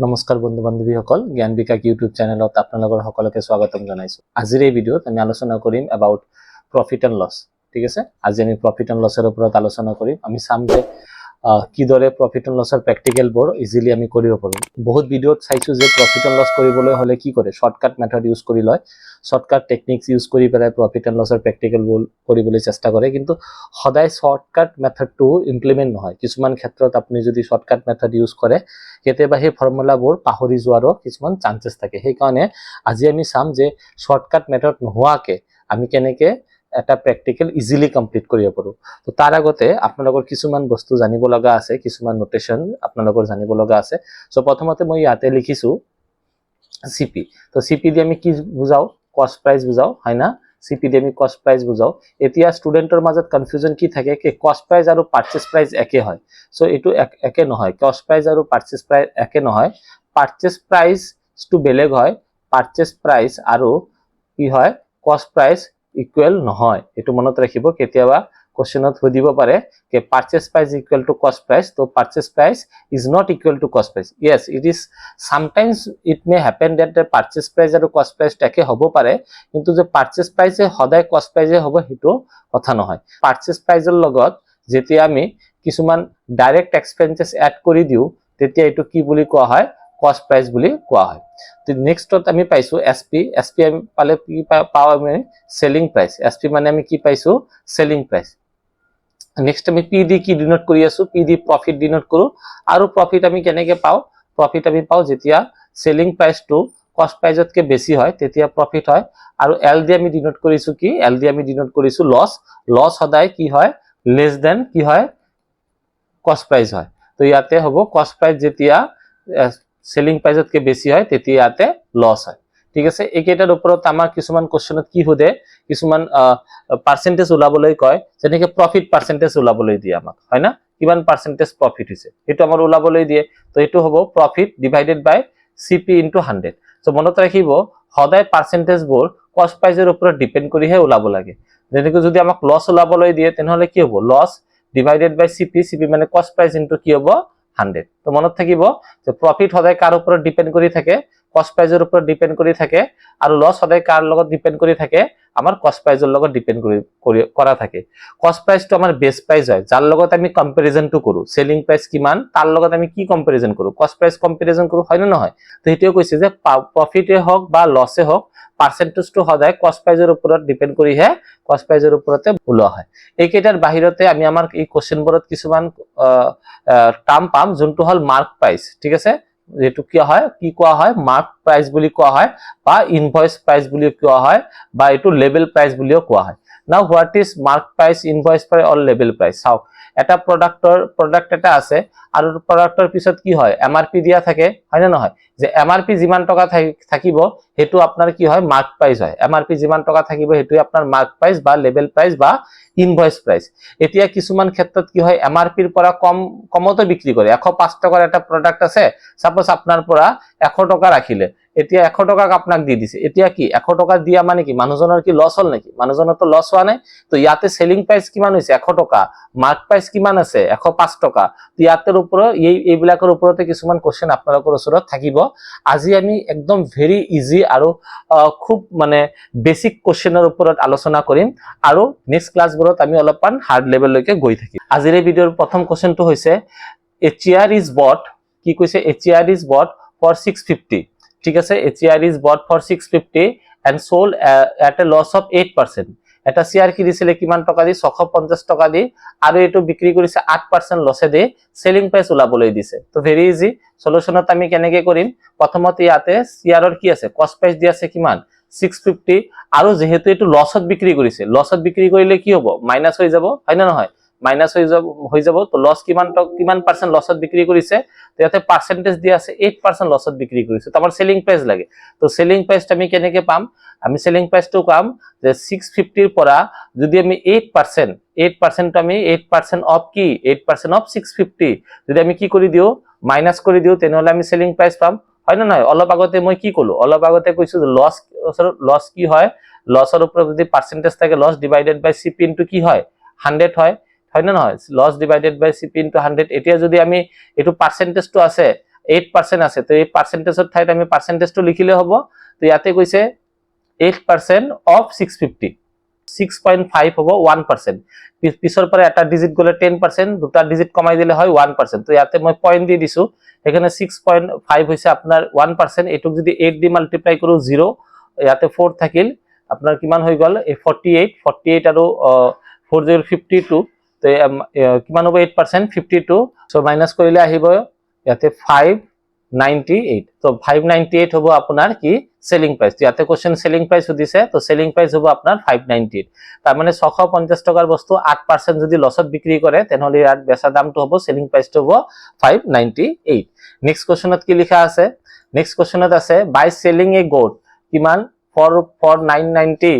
নমস্কাৰ বন্ধু বান্ধৱীসকল, জ্ঞান বিকাশ ইউটিউব চেনেলত আপোনালোকৰ সকলোকে স্বাগতম জনাইছো। আজিৰ এই ভিডিঅ'ত আমি আলোচনা কৰিম এবাউট প্ৰফিট এণ্ড লছ। ঠিক আছে, আজি আমি প্ৰফিট এণ্ড লছৰ ওপৰত আলোচনা কৰিম। আমি চাম যে কিদৰে প্ৰফিট এণ্ড লছৰ প্ৰেক্টিকেলবোৰ ইজিলি আমি কৰিব পাৰোঁ। বহুত ভিডিঅ'ত চাইছো যে প্ৰফিট এণ্ড লছ কৰিবলৈ হ'লে কি কৰে, শ্বৰ্টকাট মেথড ইউজ কৰি লয়, শ্বৰ্টকাট টেকনিক্স ইউজ কৰি পেলাই প্ৰফিট এণ্ড লছৰ প্ৰেক্টিকেলবোৰ কৰিবলৈ চেষ্টা কৰে। কিন্তু সদায় শ্বৰ্টকাট মেথডটো ইমপ্লিমেণ্ট নহয়। কিছুমান ক্ষেত্ৰত আপুনি যদি শ্বৰ্টকাট মেথড ইউজ কৰে, কেতিয়াবা সেই ফৰ্মুলাবোৰ পাহৰি যোৱাৰো কিছুমান চান্সেছ থাকে। সেইকাৰণে আজি আমি চাম যে শ্বৰ্টকাট মেথড নোহোৱাকৈ আমি কেনেকৈ এটা প্ৰেক্টিকেল ইজিলি কমপ্লিট কৰিব পাৰোঁ। তো তাৰ আগতে আপোনালোকৰ কিছুমান বস্তু জানিব লগা আছে, কিছুমান নোটেশ্যন আপোনালোকৰ জানিব লগা আছে। চ' প্ৰথমতে মই ইয়াতে লিখিছোঁ CP। তো CP দি আমি কি বুজাওঁ? কষ্ট প্ৰাইচ বুজাওঁ, হয় না? CP দি আমি কষ্ট প্ৰাইচ বুজাওঁ। এতিয়া ষ্টুডেণ্টৰ মাজত কনফিউজন কি থাকে কি কষ্ট প্ৰাইচ আৰু পাৰ্চেজ প্ৰাইচ একে হয়। চ' এইটো একে নহয়, কষ্ট প্ৰাইচ আৰু পাৰ্চেজ প্ৰাইচ একে নহয়। পাৰ্চেজ প্ৰাইচটো বেলেগ হয়, পাৰ্চেজ প্ৰাইচ আৰু কি হয় কষ্ট প্ৰাইচ ইকুৱেল নহয়। এইটো মনত ৰাখিব, কেতিয়াবা কোৱেশ্যনত সুধিব পাৰে যে purchase price equal to cost price. তো purchase price is not equal to cost price. Yes, it is sometimes it may happen that the purchase price আৰু কষ্ট প্ৰাইচ একে হ'ব পাৰে, কিন্তু যে পাৰ্চেজ প্ৰাইচে সদায় কষ্ট প্ৰাইচে হ'ব সেইটো কথা নহয়। পাৰ্চেজ প্ৰাইচৰ লগত যেতিয়া আমি কিছুমান ডাইৰেক্ট এক্সপেন্সেছ এড কৰি দিওঁ, তেতিয়া এইটো কি বুলি কোৱা হয়? কষ্ট প্ৰাইচ বুলি কোৱা হয়। তো নেক্সটত আমি পাইছোঁ SP। SP আমি পালে কি পাওঁ? আমি সেলিং প্ৰাইচ। SP মানে আমি কি পাইছোঁ? Selling price. নেক্সট আমি P দি কি ডিনোট কৰি আছোঁ? P দি প্ৰফিট ডিনোট কৰোঁ। আৰু প্ৰফিট আমি কেনেকৈ পাওঁ? প্ৰফিট আমি পাওঁ যেতিয়া সেলিং প্ৰাইচটো কষ্ট প্ৰাইচতকৈ বেছি হয়, তেতিয়া প্ৰফিট হয়। আৰু L দি আমি ডিনোট কৰিছোঁ কি? L দি আমি ডিনোট কৰিছোঁ লছ। লছ সদায় কি হয়? লেছ দেন কি হয়? কষ্ট প্ৰাইচ হয়। তো ইয়াতে হ'ব কষ্ট প্ৰাইচ যেতিয়া সেলিং প্ৰাইচতকৈ বেছি হয়, তেতিয়া ইয়াতে লছ হয়। ঠিক আছে, এইকেইটাৰ ওপৰত আমাৰ কিছুমান কোৱেশ্যনত কি সোধে, কিছুমান পাৰ্চেন্টেজ ওলাবলৈ কয়, যেনেকৈ প্ৰফিট পাৰ্চেন্টেজ ওলাবলৈ দিয়ে আমাক, হয় না? কিমান পাৰ্চেন্টেজ প্ৰফিট হৈছে সেইটো আমাৰ ওলাবলৈ দিয়ে। তো এইটো হ'ব প্ৰফিট ডিভাইডেড বাই CP ইনটু 100। চ' মনত ৰাখিব, সদায় পাৰ্চেন্টেজবোৰ কষ্ট প্ৰাইচৰ ওপৰত ডিপেণ্ড কৰিহে ওলাব লাগে। যেনেকৈ যদি আমাক লছ ওলাবলৈ দিয়ে, তেনেহ'লে কি হ'ব? লছ ডিভাইডেড বাই CP, CP মানে কষ্ট প্ৰাইচ ইনটু কি হ'ব? 100। তো মনত থাকিব যে প্ৰফিট সদায় কাৰ ওপৰত ডিপেণ্ড কৰি থাকে? কষ্ট প্ৰাইচৰ ওপৰত ডিপেণ্ড কৰি থাকে। আৰু লছ সদায় কাৰ লগত ডিপেণ্ড কৰি থাকে? আমাৰ কষ্ট প্ৰাইচৰ লগত ডিপেণ্ড কৰা থাকে। কষ্ট প্ৰাইচটো আমাৰ বেছ প্ৰাইচ হয়, যাৰ লগত আমি কম্পেৰিজনটো কৰোঁ। সেলিং প্ৰাইচ কিমান, তাৰ লগত আমি কি কম্পেৰিজন কৰোঁ? কষ্ট প্ৰাইচ কম্পেৰিজন কৰোঁ, হয় নে নহয়? তো সেইটোৱে কৈছে যে প্ৰফিটে হওক বা লছে হওক, পাৰ্চেন্টেজটো সদায় কষ্ট প্ৰাইচৰ ওপৰত ডিপেণ্ড কৰিহে কষ্ট প্ৰাইচৰ ওপৰতে ওলোৱা হয়। এইকেইটাৰ বাহিৰতে আমি আমাৰ এই কোৱেশ্যনবোৰত কিছুমান টাৰ্ম পাম, যোনটো হ'ল মাৰ্ক প্ৰাইচ। ঠিক আছে, যেটো কি হয়, কি কোৱা হয়? মাৰ্ক প্ৰাইচ বুলি কোৱা হয়, বা ইনভয়েস প্ৰাইচ বুলি কোৱা হয়, বা এইটো লেবেল প্ৰাইচ বুলিও কোৱা হয়। Now what is mark price, invoice price or label price? চাওক, এটা প্ৰডাক্ট এটা আছে, আৰু প্ৰডাক্টৰ পিছত কি হয়? MRP দিয়া থাকে, হয় নে নহয়? যে MRP যিমান টকা থাকিব, সেইটো আপোনাৰ কি হয়? মাৰ্ক প্ৰাইচ হয়। MRP যিমান টকা থাকিব, সেইটোৱে আপোনাৰ মাৰ্ক প্ৰাইচ বা লেবেল প্ৰাইচ বা ইনভয়েস প্ৰাইচ। এতিয়া কিছুমান ক্ষেত্ৰত কি হয়? MRPৰ পৰা কমতো বিক্ৰী কৰে। 105 টকাৰ এটা প্ৰডাক্ট আছে, সাপোজ আপোনাৰ পৰা 100 টকা ৰাখিলে, এতিয়া 100 টকাক আপোনাক দি দিছে। এতিয়া কি 100 টকা দিয়া মানে কি মানুহজনৰ কি লছ হ'ল নেকি? মানুহজনৰতো লছ হোৱা নাই। তো ইয়াতে সেলিং প্ৰাইচ কিমান হৈছে? 100 টকা। মাৰ্ক প্ৰাইচ কিমান আছে? 105 টকা। তো ইয়াতৰ ওপৰত এইবিলাকৰ ওপৰতে কিছুমান কোৱেশ্যন আপোনালোকৰ ওচৰত থাকিব। আজি আমি একদম ভেৰি ইজি আৰু খুব মানে বেসিক কোৱেশ্যনৰ ওপৰত আলোচনা কৰিম, আৰু নেক্সট ক্লাছবোৰত আমি অলপমান হাৰ্ড লেভেললৈকে গৈ থাকিম। আজিৰ এই ভিডিঅ'ৰ প্ৰথম কোৱেশ্যনটো হৈছে a chair is bought, কি কৈছে? a chair is bought for 650। ঠিক আছে, a chair is bought for 650 and sold at a loss of 8%। এটা চেয়াৰ কিনিছিলে কিমান টকা দি? 650 টকা দি, আৰু এইটো বিক্ৰী কৰিছে 8% লছে দি। সেলিং প্ৰাইচ ওলাবলৈ দিছে। তো ভেৰি ইজি, সলিউশনত আমি কেনেকৈ কৰিম? প্ৰথমতে ইয়াতে চেয়াৰৰ কি আছে? কষ্ট প্ৰাইচ দি আছে কিমান? 650। আৰু যেহেতু এইটো লছত বিক্ৰী কৰিছে, লছত বিক্ৰী কৰিলে কি হ'ব? মাইনাস হৈ যাব, হয় না নহয়? মাইনাস হৈ যাব। তো লছ কিমান পাৰ্চেন্ট লছত বিক্ৰী কৰিছে? তো ইয়াতে পাৰ্চেন্টেজ দিয়া আছে 8% লছত বিক্ৰী কৰিছে। তো আমাৰ সেলিং প্ৰাইচ লাগে। তো সেলিং প্ৰাইচটো আমি কেনেকৈ পাম? আমি সেলিং প্ৰাইচটো পাম যে 650 পৰা যদি আমি 8%টো আমি 8% অফ কি? 8% অফ 650 যদি আমি কি কৰি দিওঁ? মাইনাস কৰি দিওঁ, তেনেহ'লে আমি সেলিং প্ৰাইচ পাম, হয় না নহয়? অলপ আগতে মই কি ক'লো? অলপ আগতে কৈছো যে লছ কি হয়? লছৰ ওপৰত যদি পাৰ্চেন্টেজ থাকে, লছ ডিভাইডেড বাই CP ইনটু কি হয়? 100 হয়, হয় না নহয়? লছ ডিভাইডেড বাই CP ইনটু 100। এতিয়া যদি আমি এইটো পাৰ্চেন্টেজটো আছে, 8% আছে তো এই পাৰ্সেন্টেজৰ ঠাইত আমি পার্সেন্টেজটো লিখিলে হ'ব তো ইয়াতে কৈছে 8% of 650 6.5 হ'ব 1% পিছৰ পৰা এটা ডিজিট গলে 10% দুটা ডিজিট কমাই দিলে হয় 1% তো ইয়াতে মই পয়েন্ট দি দিছো এখানে 6.5 হৈছে আপোনাৰ 1% এটুক যদি 8 দি মাল্টিপ্লাই কৰো 0 ইয়াতে 4 থাকিল আপোনাৰ কিমান হৈ গল 48 আৰু 4052 তো কিমান হ'ব 8% 52 সো মাইনাস কৰিলে আহিব ইয়াতে 598 তো 598 হ'ব আপোনাৰ কি সেলিং প্ৰাইস ইয়াতে কোশ্চেন সেলিং প্ৰাইস দিছে তো সেলিং প্ৰাইস হ'ব আপোনাৰ 598 তাৰ মানে 650 টাকাৰ বস্তু 8% যদি লসত বিক্ৰি কৰে তেনহলে ইয়াৰ বেচা দামটো হ'ব সেলিং প্রাইসটো হ'ব 598 নেক্সট কোশ্চেনত কি লিখা আছে নেক্সট কোশ্চেনত আছে বাই সেলিং এ গোট কিমান for 990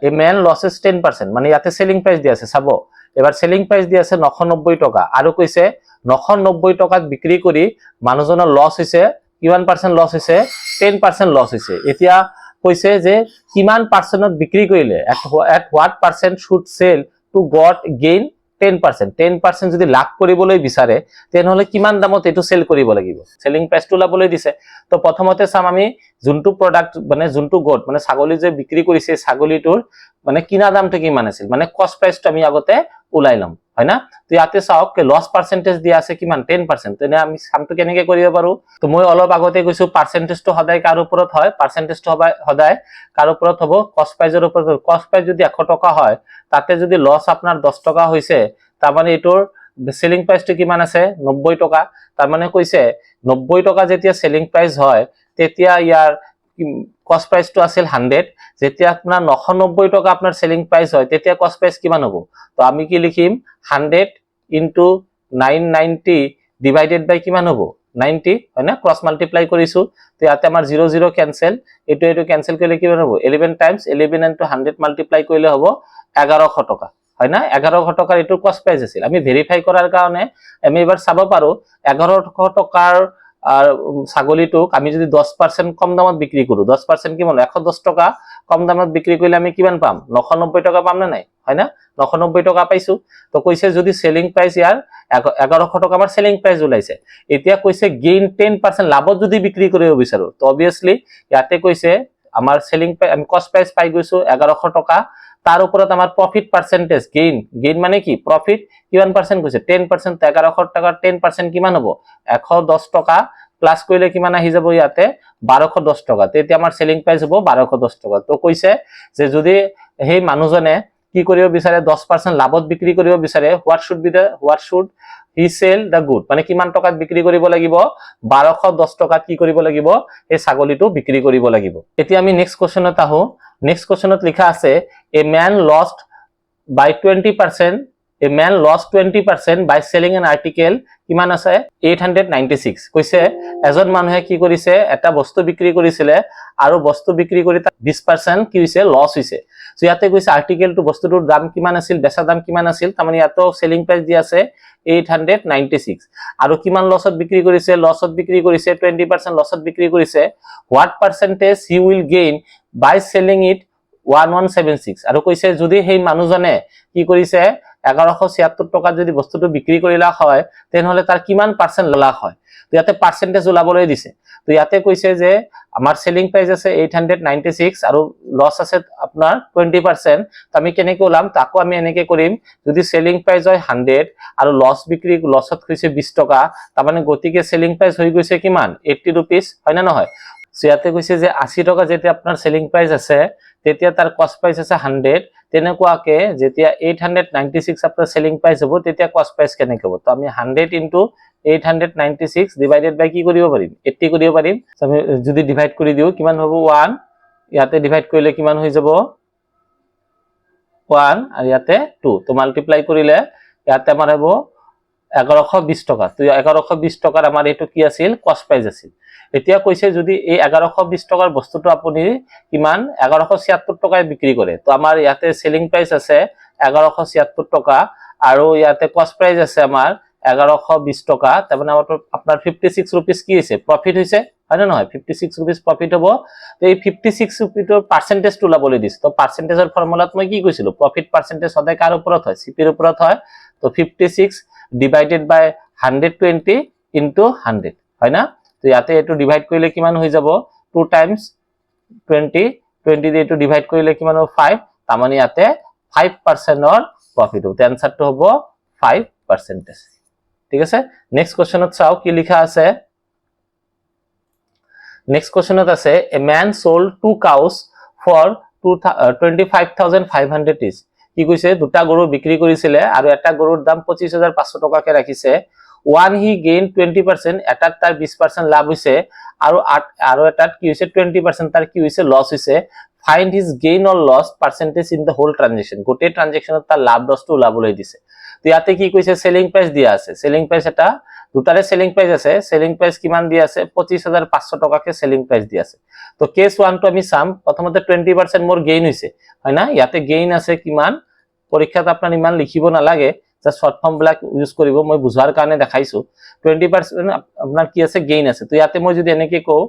a man losses 10% মানে ইয়াতে সেলিং প্রাইস দি আছে চাবো এবার সেলিং প্রাইস দি আছে 990 টাকা আৰু কৈছে 990 টাকাত বিক্ৰি কৰি মানুহজনৰ লস হৈছে কিমান পার্সেন্ট লস হৈছে 10% লস হৈছে এতিয়া কৈছে যে কিমান পার্সেন্টত বিক্রি কৰিলে at what percent should sell to got gain 10% যদি লাভ কৰিবলৈ বিচাৰে তেনহলে কিমান দামত এটো সেল কৰিব লাগিব সেলিং প্ৰাইসটো লাবলৈ দিছে তো প্ৰথমতে চাম আমি যোনটো প্ৰডাক্ট মানে যোনটো গোট মানে ছাগলী যে বিক্ৰি কৰিছে ছাগলীটোৰ মানে কিনা দামটো কিমান আছিল মানে কস্ট প্রাইসটো আমি আগতে উলাই লম হয় না তো ইয়াতে চাওক লস পার্সেন্টেজ দিয়া আছে কিমান 10% তেনে আমি সামটো কেনেকৈ কৰিব পাৰো তো মই অলপ আগতে কৈছো পাৰ্সেন্টেজটো সদায় কাৰ ওপৰত হয় পাৰ্সেন্টেজটো সদায় কাৰ ওপৰত হ'ব কস্ট প্ৰাইসৰ ওপৰত কস্ট প্রাইস যদি 100 টাকা হয় তাতে যদি লস আপনার 10 টাকা হইছে তার মানে এটোর সেলিং প্রাইসটো কিমান আছে 90 টাকা তার মানে কইছে 90 টাকা যেতিয়া সেলিং প্রাইস হয় তেতিয়া ইয়ার কস্ট প্রাইসটো আছিল 100 যেতিয়া আপনার 990 টাকা আপনার সেলিং প্রাইস হয় তেতিয়া কস্ট প্রাইস কিমান হ'ব তো আমি কি লিখিম 100 into 990 ডিভাইডেড বাই কিমান হ'ব 90 হয় না ক্রস মাল্টিপ্লাই কৰিছো তো ইয়াতে আমাৰ 0 0 ক্যান্সেল এটো ক্যান্সেল কৰিলে কিমান হ'ব 11 টাইমস 11 into 100 মাল্টিপ্লাই কৰিলে হ'ব 1100 টাকা হয় না 1100 টাকার এটো কস্ট প্রাইস আছিল আমি ভেরিফাই করার কারণে আমি এবার চাব পাৰো 1100 টাকাৰ আৰ ছাগলীটোক আমি যদি 10% কম দামত বিক্ৰি কৰো 10% কিমান 110 টাকা কম দামত বিক্ৰি কৰিলে আমি কিমান পাম 990 টাকা পাম না নাই হয় না 990 টাকা পাইছো তো কৈছে যদি সেলিং প্রাইস ইয়ার 1100 টাকা আমার সেলিং প্রাইস ওলাইছে এতিয়া কৈছে গেইন 10% লাভত যদি বিক্রি কৰিব বিচাৰো তো অবিয়াসলি ইয়াতে কৈছে আমার সেলিং প্রাইস আমি কস্ট প্রাইস পাই গৈছো 1100 টাকা তার উপরত আমার প্রফিট পার্সেন্টেজ গেইন মানে কি প্রফিট কিমান পার্সেন্ট কৈছে 10% তো 1100 টাকার 10% কিমান হ'ব 110 টাকা প্লাস কইলে কিমান আহি যাব ইয়াতে 1210 টাকা তেতিয়া আমার সেলিং প্রাইস হ'ব 1210 টাকা তো কৈছে যে যদি হেই মানুহজনে কি কৰিব বিচাৰে 10% লাভত বিক্ৰি কৰিব বিচাৰে what should he sell the good মানে কিমান টাকাত বিক্ৰি কৰিব লাগিব 1210 টাকাত কি কৰিব লাগিব এই ছাগলীটো বিক্ৰি কৰিব লাগিব এতিয়া আমি নেক্সট কোশ্চেনত আহো নেক্সট কোশ্চেনত লিখা আছে a man lost by 20% by selling an article কিমান আছে 896 কৈছে এজন মানুহে কি কৰিছে এটা বস্তু বিক্ৰি কৰিছিলে আৰু বস্তু বিক্ৰি কৰি তাক 20% কি হৈছে লস হৈছে সো ইয়াতে কৈছে আৰ্টিকেলটো বস্তুটোৰ দাম কিমান আছিল বেচা দাম কিমান আছিল তাৰমানে ইয়াতো সেলিং প্ৰাইস দি আছে 896 আৰু কিমান লসত বিক্ৰি কৰিছে 20% লসত বিক্ৰি কৰিছে what percentage he will gain by selling it 1176 আৰু কৈছে যদি সেই মানুহজনে কি কৰিছে 1176 টাকা যদি বস্তুটো বিক্ৰি কৰিলা হয় তেনহলে তার কিমান পার্সেন্ট লাভ হয় তো ইয়াতে পার্সেন্টেজ ওলাবলৈ দিছে তো ইয়াতে কৈছে যে আমার সেলিং প্রাইস আছে 896 আৰু লস আছে আপনাৰ 20% তো আমি কেনেকৈ ওলাম তাকো আমি এনেকৈ কৰিম যদি সেলিং প্ৰাইস হয় 100 আৰু লসত কৈছে 20 টাকা তাৰ মানে গতিকে সেলিং প্রাইস হৈ গৈছে কিমান 80 रुपीस হয় না নহয় সো ইয়াতে কৈছে যে 80 টাকা যেতিয়া আপনার সেলিং প্রাইস আছে তেতিয়া তার কস্ট প্রাইস আছে 100 তেনেকুৱাকে যেতিয়া 896 আপনার সেলিং প্রাইস হ'ব তেতিয়া কস্ট প্রাইস কেনেকৈ হ'ব তো আমি 100 into 896 ডিভাইডেড বাই কি কৰিব পাৰিম 80 কৰিব পাৰিম আমি যদি ডিভাইড কৰি দিও কিমান হ'ব 1 ইয়াতে ডিভাইড কৰিলে কিমান হৈ যাব 1 আৰু ইয়াতে 2 তো মাল্টিপ্লাই কৰিলে ইয়াতে আমাৰ হ'ব 1120 টাকা তো 1120 টাকাৰ আমাৰ এটো কি আছিল কস্ট প্ৰাইস আছিল এতিয়া কৈছে যদি এই 1120 টাকাৰ বস্তুটো আপুনি কিমান 1176 টাকায় বিক্ৰি কৰে তো আমাৰ ইয়াতে সেলিং প্ৰাইস আছে 1176 টাকা আৰু ইয়াতে কস্ট প্ৰাইস আছে আমাৰ 1120 টাকা তাৰমানে আপোনাৰ 56 रुपीस কি হৈছে প্রফিট হৈছে হয় না নহয় 56 रुपीस প্রফিট হ'ব তো এই 56 रुपीसৰ পাৰ্সেন্টেজটো লাবলৈ দিছে তো পাৰ্সেন্টেজৰ ফৰ্মুলাত মই কি কৈছিলো প্ৰফিট পাৰ্সেন্টেজ সদায় কাৰ ওপৰত হয় সিপিৰ ওপৰত হয় তো 56 ডিভাইডেড বাই 120 into 100 হয় না তো ইয়াতে এটো ডিভাইড কৰিলে কিমান হৈ যাব 2 টাইমস 20 20 দিয়ে এটো ডিভাইড কৰিলে কিমান হ'ব 5 তাৰ মানে ইয়াতে 5% অৰ প্ৰফিট হ'ব আনসারটো হ'ব 5%। ঠিক আছে নেক্সট কোশ্চেনত চাও কি লিখা আছে নেক্সট কোশ্চেনত আছে a man sold 2 cows for 25,500 each কি কৈছে দুটা গৰু বিক্ৰী কৰিছিলে আৰু এটা গৰুৰ দাম 25,500 টকাকে ৰাখিছে ওয়ান হি গেইন 20% এটাত তাৰ 20% লাভ হৈছে আৰু এটাত কি হৈছে 20% তাৰ কি হৈছে লস হৈছে find his gain or loss percentage in the whole transaction গোটে ট্ৰানজাকশনত তাৰ লাভ লসটো ওলাবলৈ দিছে তো ইয়াতে কি কৈছে সেলিং প্ৰাইস দিয়া আছে সেলিং প্ৰাইস এটা দুটাৰে সেলিং প্রাইস আছে সেলিং প্রাইস কিমান দিয়া আছে 25,500 টকাকে সেলিং প্রাইস দিয়া আছে তো কেস 1 টো আমি চাম প্ৰথমতে 20% মোৰ গেইন হৈছে হয় না ইয়াতে গেইন আছে কিমান পৰীক্ষাত আপোনাৰ ইমান লিখিব নালাগে just short form block use কৰিব মই বুঝাৰ কাৰণে দেখাইছো 20% আপোনাৰ কি আছে গেইন আছে তো ইয়াতে মই যদি এনেকে কও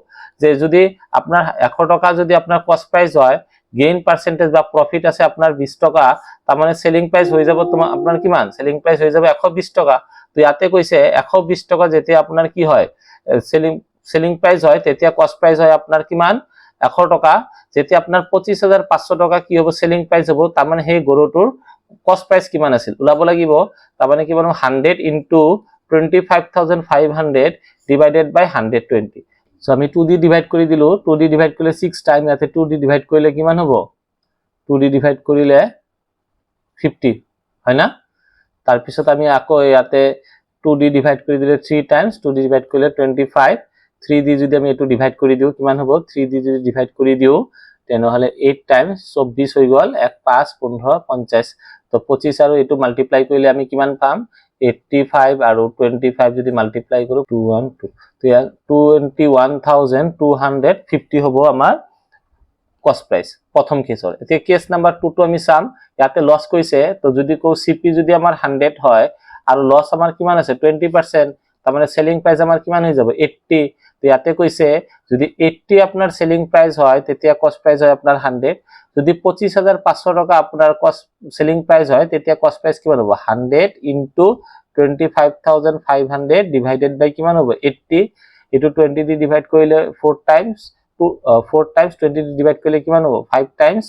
যে যদি আপনার 100 টাকা যদি আপনার কস্ট প্রাইস হয় গেইন পার্সেন্টেজ বা প্রফিট আছে আপনার 20 টাকা তার মানে সেলিং প্রাইস হয়ে যাব তোমার আপনার কিমান সেলিং প্রাইস হয়ে যাবে 120 টাকা তো ইয়াতে কইছে 120 টাকা যেতে আপনার কি হয় সেলিং প্রাইস হয় তেতিয়া কস্ট প্রাইস হয় আপনার কিমান 100 টাকা যেতে আপনার 25,500 টাকা কি হবে সেলিং প্রাইস হবে তার মানে সেই গৰুটোৰ কস্ট প্রাইস কিমান আছিল উলাব লাগিব তার মানে কিমান 100 into 25,500 divided by 120 সো আমি 2 দি ডিভাইড কৰি দিলো 2 দি ডিভাইড কৰিলে 6 টাইম ইয়াতে 2 দি ডিভাইড কৰিলে কিমান হ'ব 2 দি ডিভাইড কৰিলে 50 হয় না তাৰ পিছত আমি আকৌ ইয়াতে 2 দি ডিভাইড কৰি দিলে 3 টাইমস 2 দি ডিভাইড কৰিলে 25 3 দি যদি আমি এটো ডিভাইড কৰি দিও কিমান হ'ব 3 দি যদি ডিভাইড কৰি দিও তেনেহলে 8 টাইমস 24 হৈ গল 1 5 15 50 তো 25 আৰু এটো মাল্টিপ্লাই কৰিলে আমি কিমান পাম 85 আৰু 25 যদি মাল্টিপ্লাই কৰো 212 তো ইয়াৰ 21,250 হ'ব আমাৰ কস্ট প্ৰাইস প্ৰথম কেসৰ এতিয়া কেস নাম্বার 2 টো আমি চাম ইয়াতে লস কইছে তো যদি কো সিপি যদি আমাৰ 100 হয় আৰু লস আমাৰ কিমান আছে 20% তাৰ মানে সেলিং প্ৰাইস আমাৰ কিমান হৈ যাব 80 তো ইয়াতে কইছে যদি 80 আপোনাৰ সেলিং প্ৰাইস হয় তেতিয়া কস্ট প্ৰাইস হয় আপোনাৰ 100 যদি 25,500 টাকা আপোনাৰ কস্ট সেলিং প্রাইস হয় তেতিয়া কস্ট প্রাইস কিমান হ'ব 100 into 25,500 divided by কিমান হ'ব 80 এটো 20 দি ডিভাইড কৰিলে 4 টাইমস 4 টাইমস 20 দি ডিভাইড কৰিলে কিমান হ'ব 5 টাইমস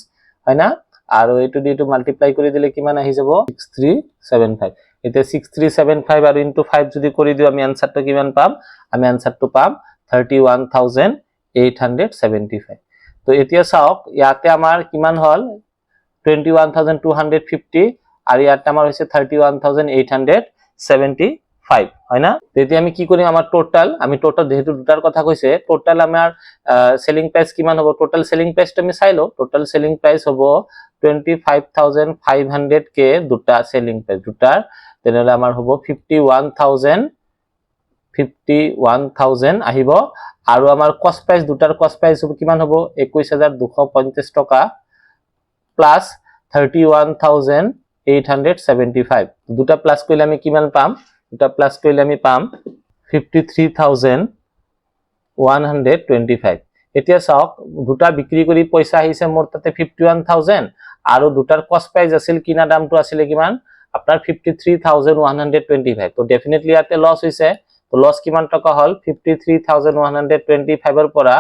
হয় না আৰু এটো দি এটো মাল্টিপ্লাই কৰি দিলে কিমান আহি যাব 6375 এতে 6375 আৰু ইনটু 5 যদি কৰি দিও আমি আনসাৰটো কিমান পাম আমি আনসাৰটো পাম 31,875 তো এতিয়া চাওক ইয়াতে আমাৰ কিমান হল 21,250 আৰু ইয়াতে আমাৰ হৈছে 31,875 হয় না তেতিয়া আমি কি কৰিম আমাৰ টোটাল আমি টোটাল যেহেতু দুটাৰ কথা কৈছে টোটাল আমাৰ সেলিং প্রাইস কিমান হ'ব টোটাল সেলিং প্রাইসটো আমি চাইলো টোটাল সেলিং প্রাইস হ'ব 25,500 কে দুটা সেলিং প্রাইস দুটাৰ তেনেহলে আমাৰ হ'ব 51,000 আহিব আৰু আমাৰ কস্ট প্ৰাইস দুটাৰ কস্ট প্রাইস হ'ব কিমান হ'ব 21,250 টকা প্লাস 31,875 দুটা প্লাস কৰিলে আমি কিমান পাম দুটা প্লাস কৰিলে আমি পাম 53,125 এতিয়া চাওক দুটা বিক্ৰী কৰি পইচা আহিছে মোৰ তাতে 51,000 আৰু দুটাৰ কস্ট প্রাইস আছিল কিনা দামটো আছিল কিমান আপনার 53,125 তো ডেফিনেটলি ইয়াতে লস হৈছে তো লস কিমান টাকা হল 53,125 এর পৰা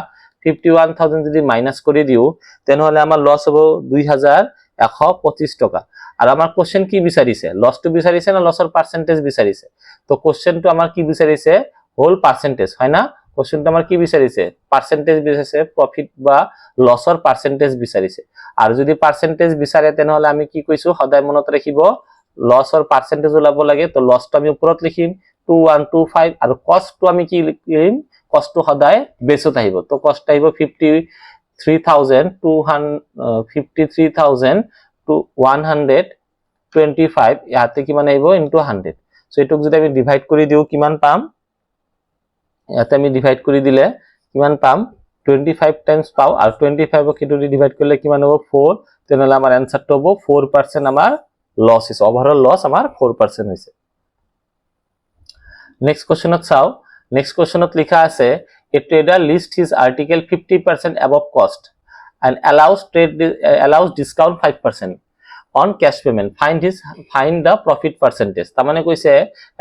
51,000 যদি মাইনাস কৰি দিও তেনেহলে আমাৰ লস হ'ব 2,125 টাকা আৰ আমাৰ কোশ্চেন কি বিচাৰিছে লসটো বিচাৰিছে না লসৰ পাৰ্সেন্টেজ বিচাৰিছে তো কোশ্চেনটো আমাৰ কি বিচাৰিছে হোল পাৰ্সেন্টেজ হয় না কোশ্চেনটো আমাৰ কি বিচাৰিছে পাৰ্সেন্টেজ বিচাৰিছে প্ৰফিট বা লসৰ পাৰ্সেন্টেজ বিচাৰিছে আৰু যদি পাৰ্সেন্টেজ বিচাৰে তেনেহলে আমি কি কৈছো সদায় মনত ৰাখিব লসৰ পাৰ্সেন্টেজ ওলাব লাগে তো লসটো আমি উপৰত লিখিম 2125 আৰু কষ্টটো আমি কি লিখিম কষ্টটো সদায় বেছত আহিব তো কষ্ট আহিব 53,125 ইয়াতে কিমান আহিব ইনটু 100 সো এটুক যদি আমি ডিভাইড কৰি দিও কিমান পাম ইয়াতে আমি ডিভাইড কৰি দিলে কিমান পাম 25 টাইমস পাও আৰু 25 ক এটো ডিভাইড কৰিলে কিমান হ'ব 4 তেনেহলে আমাৰ আনসাৰটো হ'ব 4% আমাৰ লস is overall loss আমার 4% হইছে নেক্সট কোশ্চেনত চাও নেক্সট কোশ্চেনত লিখা আছে a trader list his article 50% above cost and allows discount 5% on cash payment find the profit percentage. তার মানে কৈছে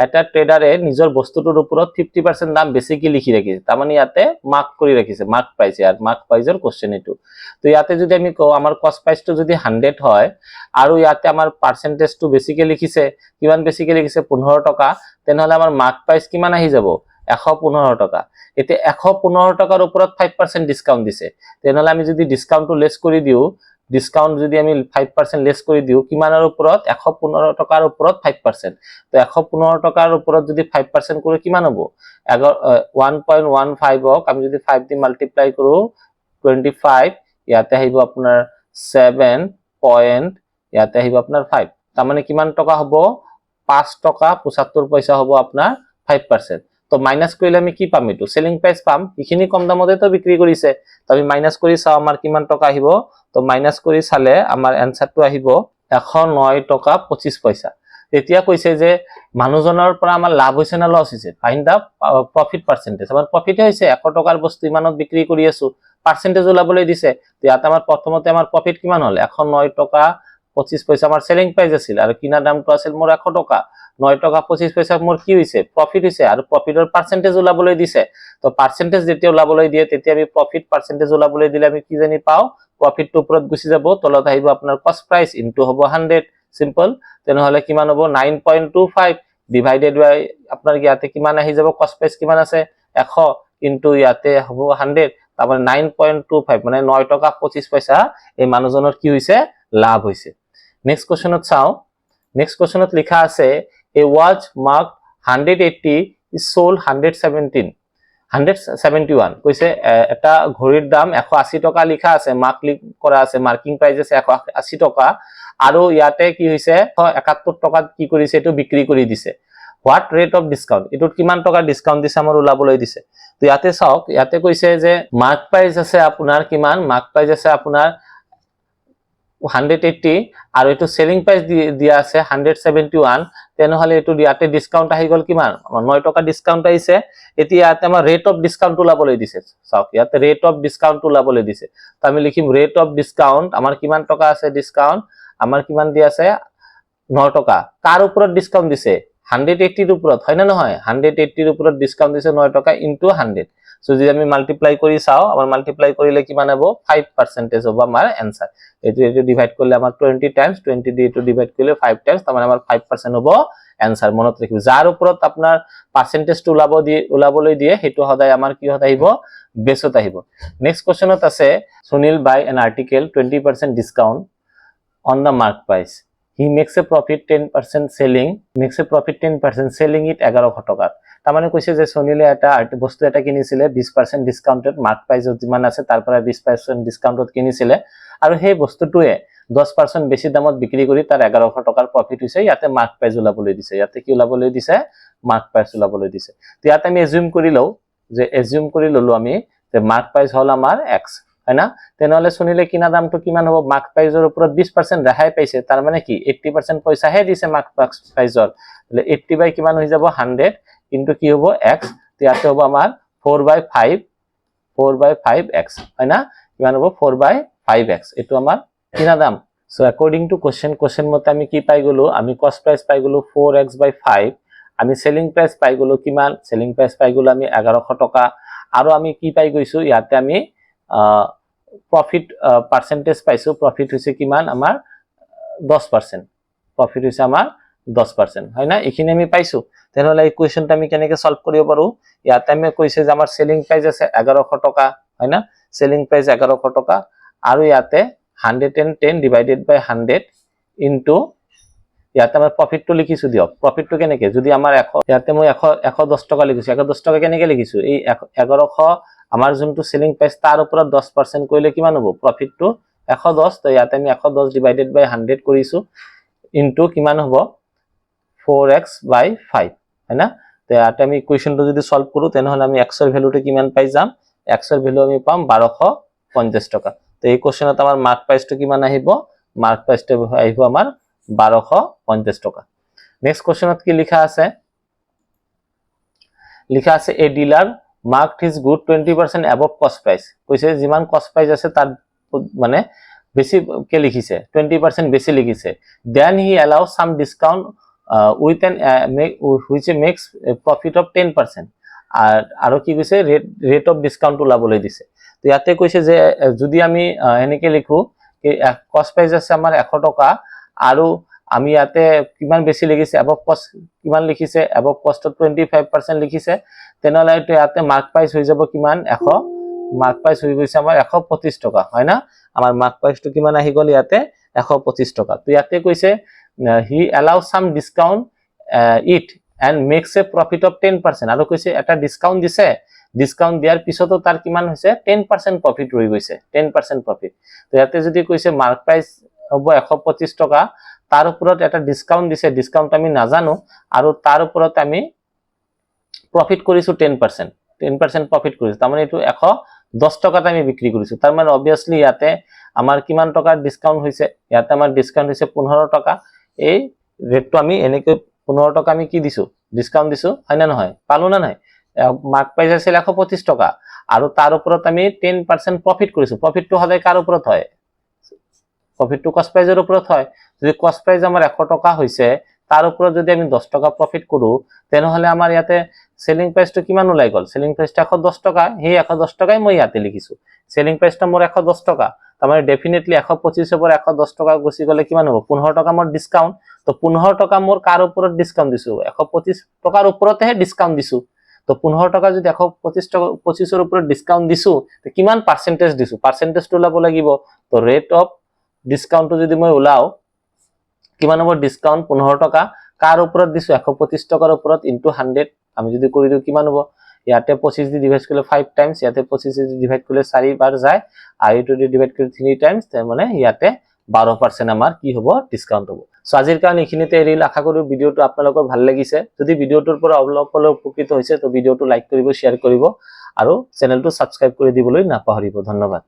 এটা ট্ৰেডাৰে নিজৰ বস্তুটোৰ ওপৰত 50% দাম বেছিকে লিখি ৰাখিছে, তাৰ মানে ইয়াতে মাৰ্ক কৰি ৰাখিছে, মাৰ্ক প্ৰাইস আৰু মাৰ্ক প্ৰাইসৰ কোশ্চেন এটো। তো ইয়াতে যদি আমি কওঁ আমাৰ কষ্ট প্ৰাইসটো যদি 100 হয় আৰু ইয়াতে আমাৰ পাৰ্সেন্টেজটো বেছিকে লিখিছে, কিমান বেছিকে লিখিছে 15 টকা, তেনেহলে আমাৰ মাৰ্ক প্ৰাইস কিমান আহি যাব 115 টকা। এতিয়া 115 টকাৰ ওপৰত 5% ডিসকাউন্ট দিছে, তেনেহলে আমি যদি ডিসকাউন্টটো লেস কৰি দিও, ডিসকাউন্ট যদি আমি 5% লেস কৰি দিও কিমানৰ ওপৰত 115 টকাৰ ওপৰত 5%, তো 115 টকাৰ ওপৰত যদি 5% কৰো কিমান হ'ব 1.15 ক আমি যদি 5 দি মাল্টিপ্লাই কৰো 25, ইয়াতে আহিব আপোনাৰ 7 পয়েন্ট, ইয়াতে আহিব আপোনাৰ 5, তাৰ মানে কিমান টকা হ'ব 5 টকা 75 পইচা হ'ব আপোনাৰ 5%। তো মাইনাস কৰিলে আমি কি পাম, এটো সেলিং প্ৰাইস পাম, এখিনি কম দামতে তো বিক্ৰি কৰিছে, তো আমি মাইনাস কৰি চাও আমাৰ কিমান টকা আহিব। তো মাইনাস কৰি চালে আমাৰ এনসাৰটো আহিব 109 টকা 25 পইচা। এতিয়া কৈছে যে মানুহজনৰ পৰা আমাৰ লাভ হৈছে না লস হৈছে, ফাইন্ড দা প্ৰফিট পাৰ্সেন্টেজ। আমাৰ প্ৰফিট হৈছে 100 টকাৰ বস্তু ইমানত বিক্ৰি কৰি আছো, পাৰ্সেন্টেজ ওলাবলৈ দিছে। তো ইয়াত আমাৰ প্ৰথমতে আমাৰ প্ৰফিট কিমান হল 109 টকা 25 পইচা আমাৰ সেলিং প্ৰাইস আছিল, আৰু কিনা দামটো আছিল মোৰ 100 টকা, 9 টকা 25 পইচা মোৰ কি হৈছে প্ৰফিট হৈছে, আৰু প্ৰফিটৰ পার্সেন্টেজ ওলাবলৈ দিছে। তো পার্সেন্টেজ যেতিয়া ওলাবলৈ দিয়ে তেতিয়া আমি প্রফিট পার্সেন্টেজ ওলাবলৈ দিলে আমি কি জানি পাও, প্রফিট টু ওপৰত গুচি যাব, তলত আহিব আপোনাৰ কষ্ট প্রাইস ইনটু হ'ব 100, সিম্পল। তেনেহলে কিমান হ'ব 9.25 ডিভাইডেড বাই আপোনাৰ ইয়াতে কিমান আহি যাব, কষ্ট প্ৰাইস কিমান আছে 100 ইনটু ইয়াতে হ'ব 100, তাৰ মানে 9.25 মানে 9 টকা 25 পইচা এই মানুহজনৰ কি হৈছে লাভ হৈছে। নেক্সট কোশ্চেনত চাও, নেক্সট কোশ্চেনত লিখা আছে a watch marked 180 is sold 171 কৈছে এটা ঘড়ীৰ দাম 180 টকা লিখা আছে, মাৰ্ক কৰা আছে, মাৰ্কিং প্ৰাইস আছে 180 টকা, আৰু ইয়াতে কি হৈছে 71 টকাত কি কৰিছে এটো বিক্ৰী কৰি দিছে। হোৱাট ৰেট অফ ডিসকাউন্ট, এটোত কিমান টকা ডিসকাউন্ট দিছে আমাৰ ওলাবলৈ দিছে। তো ইয়াতে চাওক, ইয়াতে কৈছে যে মাৰ্ক প্ৰাইস আছে আপোনাৰ কিমান, মাৰ্ক প্ৰাইস আছে আপোনাৰ 180 আৰু এটো সেলিং প্রাইস দিয়া আছে 171, তেনেহলে এটো ইয়াতে ডিসকাউন্ট আহি গল কিমান 9 টকা ডিসকাউন্ট আহিছে। এতিয়া ইয়াতে আমাৰ ৰেট অফ ডিসকাউন্ট ওলাবলৈ দিছে, চাওক ইয়াতে ৰেট অফ ডিসকাউন্ট ওলাবলৈ দিছে। তো আমি লিখিম ৰেট অফ ডিসকাউন্ট, আমাৰ কিমান টকা আছে ডিসকাউন্ট, আমাৰ কিমান দি আছে 9 টকা, কাৰ ওপৰত ডিসকাউন্ট দিছে 180 ৰ ওপৰত, হয় না নহয় 180 ৰ ওপৰত ডিসকাউন্ট দিছে 9 টকা ইনটু 100। সো যদি আমি মাল্টিপ্লাই কৰি চাও, আমাৰ মাল্টিপ্লাই কৰিলে কিমান হ'ব 5% হ'ব আমাৰ आंसर। এটো ডিভাইড কৰিলে আমাৰ 20 টাইমস 20 দি এটো ডিভাইড কৰিলে 5 টাইমস, তাৰ মানে আমাৰ 5% হ'ব आंसर। মনত ৰাখিব যাৰ ওপৰত আপোনাৰ পাৰ্সেন্টেজটো ওলাবলৈ দিয়ে হেতু সদায় আমাৰ কি হত আহিব বেছত আহিব। নেক্সট কোশ্চেনত আছে Sunil buy an article 20% discount on the mark price, he makes a profit 10% selling, makes a profit 10% selling it 1100 টকাত। তাৰ মানে কৈছে যে সুনীলে এটা বস্তু এটা কিনিছিলে 20% ডিসকাউন্টত, মার্ক প্রাইসত যিমান আছে তাৰ পৰা 20% ডিসকাউন্টত কিনিছিলে, আৰু সেই বস্তুটোৱে 10% বেছি দামত বিক্ৰী কৰি তাৰ 1100 টকাৰ প্ৰফিট হৈছে। ইয়াতে মার্ক প্রাইস ওলাবলৈ দিছে, ইয়াতে কি ওলাবলৈ দিছে মার্ক প্রাইস ওলাবলৈ দিছে। তো ইয়াতে আমি এজিউম কৰি লও যে আমি যে মাৰ্ক প্ৰাইস হল আমাৰ x, হয় না। তেনেহলে সুনীলে কিনা দামটো কিমান হ'ব, মার্ক প্ৰাইসৰ ওপৰত 20% ৰেহাই পাইছে, তাৰ মানে কি 80% পইচাহে দিছে মাৰ্ক প্ৰাইসৰ, তাহলে 80 বাই কিমান হৈ যাব 100 ইনটু কি হ'ব x, তো ইয়াতে হ'ব আমাৰ 4/5x, হয় না, কিমান হ'ব 4/5x, এটো আমাৰ কিনা দাম। সো অ্যাকর্ডিং টু কোশ্চেন মতে আমি কি পাই গলো, আমি কস্ট প্রাইস পাই গলো 4x/5, আমি সেলিং প্রাইস পাই গলো কিমান, সেলিং প্রাইস পাই গলো আমি 1100 টকা, আৰু আমি কি পাই গৈছো ইয়াতে আমি প্ৰফিট পাৰ্সেন্টেজ পাইছো, প্ৰফিট হৈছে কিমান আমাৰ 10%, প্ৰফিট হৈছে আমাৰ 10%, হয় না, এখিনি আমি পাইছো। তেনেহলে এই কোৱেশ্চনটো আমি কেনেকৈ সলভ কৰিব পাৰো, ইয়াতে আমি কৈছে যে আমাৰ সেলিং প্ৰাইস আছে 1100 টকা, হয় না, সেলিং প্ৰাইস 1100 টকা, আৰু ইয়াতে 110 ডিভাইডেড বাই 100 ইনটু ইয়াতে আমাৰ প্ৰফিটটো লিখিছো দিয়ক। প্ৰফিটটো কেনেকৈ, যদি আমাৰ 100, ইয়াতে মই 110 টকা লিখিছো, 110 টকা কেনেকৈ লিখিছো, এই 1100 আমাৰ যোনটো সেলিং প্ৰাইস তাৰ ওপৰত 10% কৰিলে কিমান হ'ব প্ৰফিটটো 110, তো ইয়াতে আমি 110 ডিভাইডেড বাই 100 কৰিছো ইনটু কিমান হ'ব 4x/5, হয় না। তো ইয়াতে আমি কোৱেশ্চনটো যদি সলভ কৰো তেনেহলে আমি x এৰ ভ্যালুটো কিমান পাই যাম, x এৰ ভ্যালু আমি পাম 1250 টাকা। তো এই কোশ্চেনত আমাৰ মাৰ্ক প্ৰাইসটো কিমান আহিব, মাৰ্ক প্ৰাইসটো আহিব আমাৰ 1250 টাকা। নেক্সট কোশ্চেনত কি লিখা আছে, লিখা আছে এ dealer marked his good 20% above কস্ট প্রাইস, কৈছে যিমান কস্ট প্রাইস আছে তার মানে বেছিকে লিখিছে 20% বেছি লিখিছে then he allow some discount with an which makes profit of 10% আৰু কি কৈছে ৰেট অফ ডিসকাউন্ট ওলাবলৈ দিছে তো ইয়াতে কৈছে যে যদি আমি এনেকে লিখো কি কস্ট প্রাইস আছে আমাৰ 100 টকা আৰু আমি ইয়াতে কিমান বেছি লিখিছে অ্যাবভ কস্ট কিমান লিখিছে অ্যাবভ কস্ট 25% লিখিছে তেনেহলে এটো ইয়াতে মার্ক প্রাইস হৈ যাব কিমান 100 মার্ক প্রাইস হৈ গৈছে আমাৰ 125 টকা হয় না আমাৰ মার্ক প্রাইসটো কিমান আহি গল ইয়াতে 125 টকা তো ইয়াতে কৈছে he allow some discount it and makes a profit of 10% আৰু কৈছে এটা ডিসকাউন্ট দিছে ডিসকাউন্ট দিয়াৰ পিছতো তাৰ কিমান হৈছে 10% প্ৰফিট ৰৈ গৈছে 10% প্ৰফিট তো ইয়াতে যদি কৈছে মাৰ্ক প্ৰাইস হ'ব 125 টকা তাৰ ওপৰত এটা ডিসকাউন্ট দিছে ডিসকাউন্ট আমি নাজানো আৰু তাৰ ওপৰত আমি প্ৰফিট কৰিছো 10% প্ৰফিট কৰিছো তাৰ মানে এটো 110 টকাত আমি বিক্ৰী কৰিছো তাৰ মানে obviously ইয়াতে আমাৰ কিমান টকাৰ ডিসকাউন্ট হৈছে ইয়াতে আমাৰ ডিসকাউন্ট হৈছে 15 টকা এই ৰেটটো আমি এনেকৈ 15 টকা আমি কি দিছো ডিসকাউন্ট দিছো হয় না নহয় পালো না নাই মার্ক প্রাইস আছিল 125 টকা আৰু তাৰ ওপৰত আমি 10% প্ৰফিট কৰিছো প্ৰফিটটো সদায় কাৰ ওপৰত হয় প্ৰফিটটো কস্ট প্ৰাইসৰ ওপৰত হয় যদি কস্ট প্ৰাইস আমাৰ 100 টকা হৈছে তাৰ ওপৰত যদি আমি 10 টকা প্ৰফিট কৰো তেনেহলে আমাৰ ইয়াতে সেলিং প্রাইসটো কিমান ওলাই গল সেলিং প্রাইসটো 110 টকা সেই 110 টকাই মই ইয়াতে লিখিছো সেলিং প্রাইসটো মোৰ 110 টকা তামানে ডেফিনেটলি 125 ওপৰ 110 টকা গুছি গলে কিমান হ'ব 15 টকা মোৰ ডিসকাউন্ট তো 15 টকা মোৰ কাৰ ওপৰত ডিসকাউন্ট দিছো 125 টকাৰ ওপৰতহে ডিসকাউন্ট দিছো তো 15 টকা যদি 125 টকা 25 ৰ ওপৰত ডিসকাউন্ট দিছো তো কিমান পাৰ্সেন্টেজ দিছো পাৰ্সেন্টেজটো ওলাব লাগিব তো ৰেট অফ ডিসকাউন্টটো যদি মই ওলাও কিমান হ'ব ডিসকাউন্ট 15 টকা কাৰ ওপৰত দিছো 125 টকাৰ ওপৰত ইনটু 100 আমি যদি কৰি দিও কিমান হ'ব ইয়াতে 25 দি ডিভাইড কৰিলে 5 টাইমছ ইয়াতে 25 দি ডিভাইড কৰিলে 4 বাৰ যায় আৰু ইটো দি ডিভাইড কৰিলে 3 টাইমছ তাৰ মানে ইয়াতে 12% আমাৰ কি হ'ব ডিসকাউন্ট হ'ব সো আজিৰ কাৰণে এখিনিতে এৰিল আশা কৰো ভিডিওটো আপোনালোকৰ ভাল লাগিছে যদি ভিডিওটোৰ পৰা অলপ উপকৃত হৈছে তো ভিডিওটো লাইক কৰিব শেয়াৰ কৰিব আৰু চেনেলটো সাবস্ক্ৰাইব কৰি দিবলৈ নাপাহৰিব ধন্যবাদ